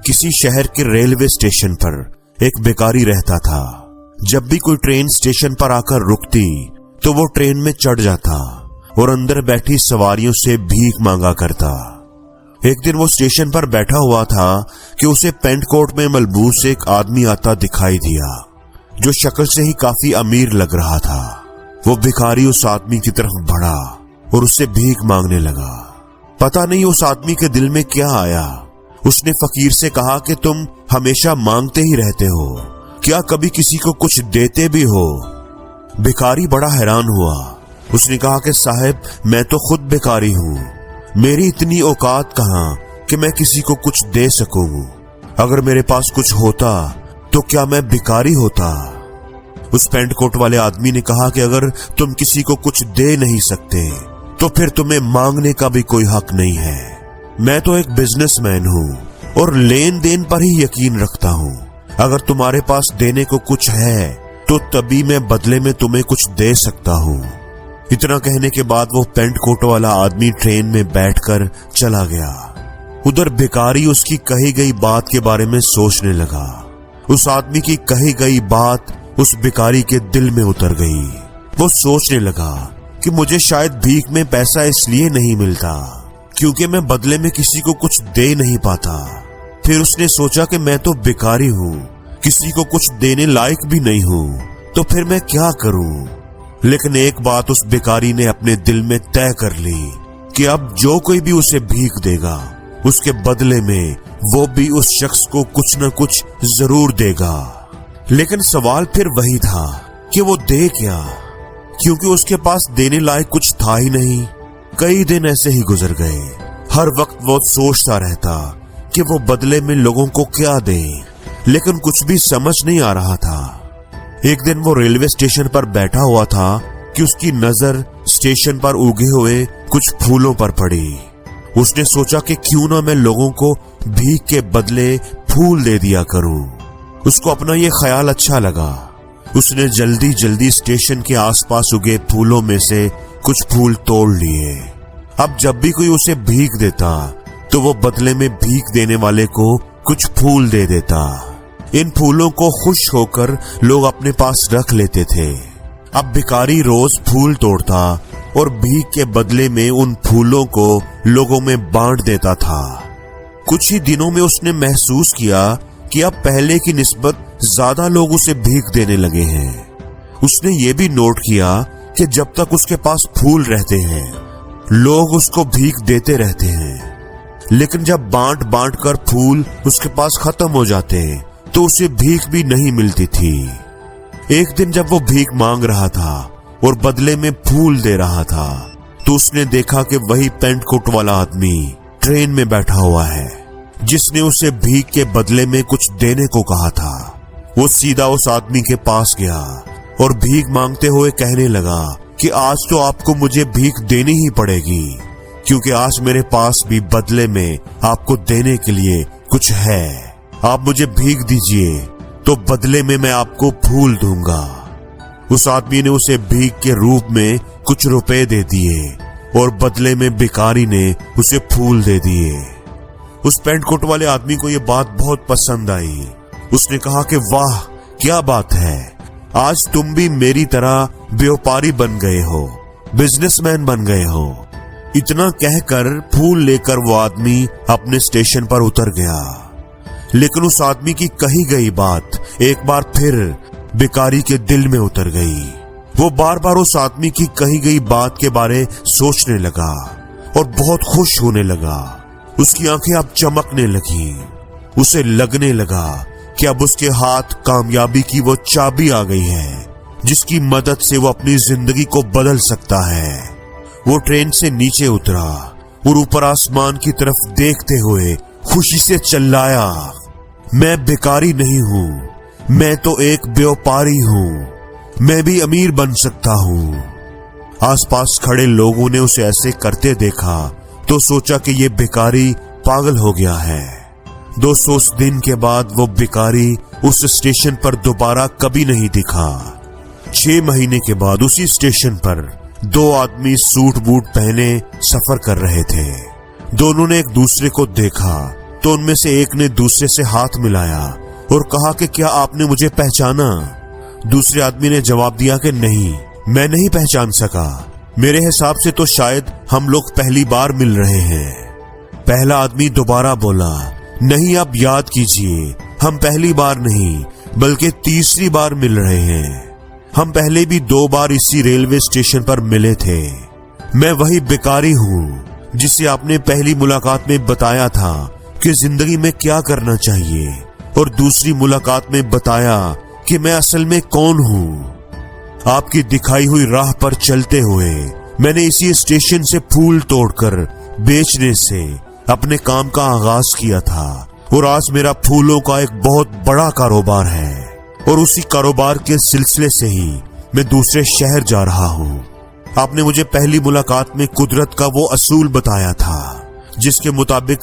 किसी शहर के रेलवे स्टेशन पर एक भिखारी रहता था। जब भी कोई ट्रेन स्टेशन पर आकर रुकती तो वो ट्रेन में चढ़ जाता और अंदर बैठी सवारियों से भीख मांगा करता। एक दिन वो स्टेशन पर बैठा हुआ था कि उसे पेंट कोट में मलबूस एक आदमी आता दिखाई दिया जो शक्ल से ही काफी अमीर लग रहा था। वो भिखारी उस आदमी की तरफ बढ़ा और उससे भीख मांगने लगा। पता नहीं उस आदमी के दिल में क्या आया। उसने फकीर से कहा कि तुम हमेशा मांगते ही रहते हो, क्या कभी किसी को कुछ देते भी हो? भिखारी बड़ा हैरान हुआ। उसने कहा कि साहब, मैं तो खुद भिखारी हूँ, मेरी इतनी औकात कहाँ कि मैं किसी को कुछ दे सकूं। अगर मेरे पास कुछ होता तो क्या मैं भिखारी होता? उस पेंट कोट वाले आदमी ने कहा कि अगर तुम किसी को कुछ दे नहीं सकते तो फिर तुम्हें मांगने का भी कोई हक नहीं है। मैं तो एक बिजनेसमैन हूँ और लेन देन पर ही यकीन रखता हूँ। अगर तुम्हारे पास देने को कुछ है तो तभी मैं बदले में तुम्हें कुछ दे सकता हूँ। इतना कहने के बाद वो पेंट कोट वाला आदमी ट्रेन में बैठकर चला गया। उधर भिखारी उसकी कही गई बात के बारे में सोचने लगा। उस आदमी की कही गई बात उस भिखारी के दिल में उतर गई। वो सोचने लगा कि मुझे शायद भीख में पैसा इसलिए नहीं मिलता क्योंकि मैं बदले में किसी को कुछ दे नहीं पाता। फिर उसने सोचा कि मैं तो भिखारी हूँ, किसी को कुछ देने लायक भी नहीं हूँ, तो फिर मैं क्या करूँ? लेकिन एक बात उस भिखारी ने अपने दिल में तय कर ली कि अब जो कोई भी उसे भीख देगा उसके बदले में वो भी उस शख्स को कुछ न कुछ जरूर देगा। लेकिन सवाल फिर वही था कि वो दे क्या, क्योंकि उसके पास देने लायक कुछ था ही नहीं। कई दिन ऐसे ही गुजर गए। हर वक्त वो सोचता रहता कि वो बदले में लोगों को क्या दे, लेकिन कुछ भी समझ नहीं आ रहा था। एक दिन वो रेलवे स्टेशन पर बैठा हुआ था कि उसकी नजर स्टेशन पर उगे हुए कुछ फूलों पर पड़ी। उसने सोचा कि क्यों ना मैं लोगों को भीख के बदले फूल दे दिया करूं। उसको अपना ये ख्याल अच्छा लगा। उसने जल्दी जल्दी स्टेशन के आसपास उगे फूलों में से कुछ फूल तोड़ लिए। अब जब भी कोई उसे भीख देता तो वो बदले में भीख देने वाले को कुछ फूल दे देता। इन फूलों को खुश होकर लोग अपने पास रख लेते थे। अब भिखारी रोज फूल तोड़ता और भीख के बदले में उन फूलों को लोगों में बांट देता था। कुछ ही दिनों में उसने महसूस किया कि अब पहले की निस्बत ज्यादा लोग उसे भीख देने लगे हैं। उसने ये भी नोट किया कि जब तक उसके पास फूल रहते हैं लोग उसको भीख देते रहते हैं, लेकिन जब बांट बांट कर फूल उसके पास खत्म हो जाते तो उसे भीख भी नहीं मिलती थी। एक दिन जब वो भीख मांग रहा था और बदले में फूल दे रहा था तो उसने देखा कि वही पेंट कोट वाला आदमी ट्रेन में बैठा हुआ है जिसने उसे भीख के बदले में कुछ देने को कहा था। वो सीधा उस आदमी के पास गया और भीख मांगते हुए कहने लगा कि आज तो आपको मुझे भीख देनी ही पड़ेगी, क्योंकि आज मेरे पास भी बदले में आपको देने के लिए कुछ है। आप मुझे भीख दीजिए तो बदले में मैं आपको फूल दूंगा। उस आदमी ने उसे भीख के रूप में कुछ रुपए दे दिए और बदले में भिखारी ने उसे फूल दे दिए। उस पेंट कोट वाले आदमी को यह बात बहुत पसंद आई। उसने कहा कि वाह, क्या बात है, आज तुम भी मेरी तरह व्यापारी बन गए हो, बिजनेसमैन बन गए हो। इतना कहकर फूल लेकर वो आदमी अपने स्टेशन पर उतर गया। लेकिन उस आदमी की कही गई बात एक बार फिर भिखारी के दिल में उतर गई। वो बार बार उस आदमी की कही गई बात के बारे सोचने लगा और बहुत खुश होने लगा। उसकी आंखें अब चमकने लगी। उसे लगने लगा कि अब उसके हाथ कामयाबी की वो चाबी आ गई है जिसकी मदद से वो अपनी जिंदगी को बदल सकता है। वो ट्रेन से नीचे उतरा और ऊपर आसमान की तरफ देखते हुए खुशी से चिल्लाया, मैं भिखारी नहीं हूँ, मैं तो एक व्यापारी हूँ, मैं भी अमीर बन सकता हूँ। आसपास खड़े लोगों ने उसे ऐसे करते देखा तो सोचा कि ये भिखारी पागल हो गया है। 200 दिन के बाद वो भिखारी उस स्टेशन पर दोबारा कभी नहीं दिखा। 6 महीने के बाद उसी स्टेशन पर 2 आदमी सूट बूट पहने सफर कर रहे थे। दोनों ने एक दूसरे को देखा तो उनमें से एक ने दूसरे से हाथ मिलाया और कहा कि क्या आपने मुझे पहचाना? दूसरे आदमी ने जवाब दिया कि नहीं, मैं नहीं पहचान सका। मेरे हिसाब से तो शायद हम लोग पहली बार मिल रहे हैं। पहला आदमी दोबारा बोला, नहीं, आप याद कीजिए, हम पहली बार नहीं बल्कि तीसरी बार मिल रहे हैं। हम पहले भी 2 बार इसी रेलवे स्टेशन पर मिले थे। मैं वही भिखारी हूँ जिसे आपने पहली मुलाकात में बताया था कि जिंदगी में क्या करना चाहिए, और दूसरी मुलाकात में बताया कि मैं असल में कौन हूँ। आपकी दिखाई हुई राह पर चलते हुए मैंने इसी स्टेशन से फूल तोड़कर बेचने से अपने काम का आगाज किया था, और आज मेरा फूलों का एक बहुत बड़ा कारोबार है, और उसी कारोबार के सिलसिले से ही मैं दूसरे शहर जा रहा हूँ। आपने मुझे पहली मुलाकात में कुदरत का वो असूल बताया था जिसके मुताबिक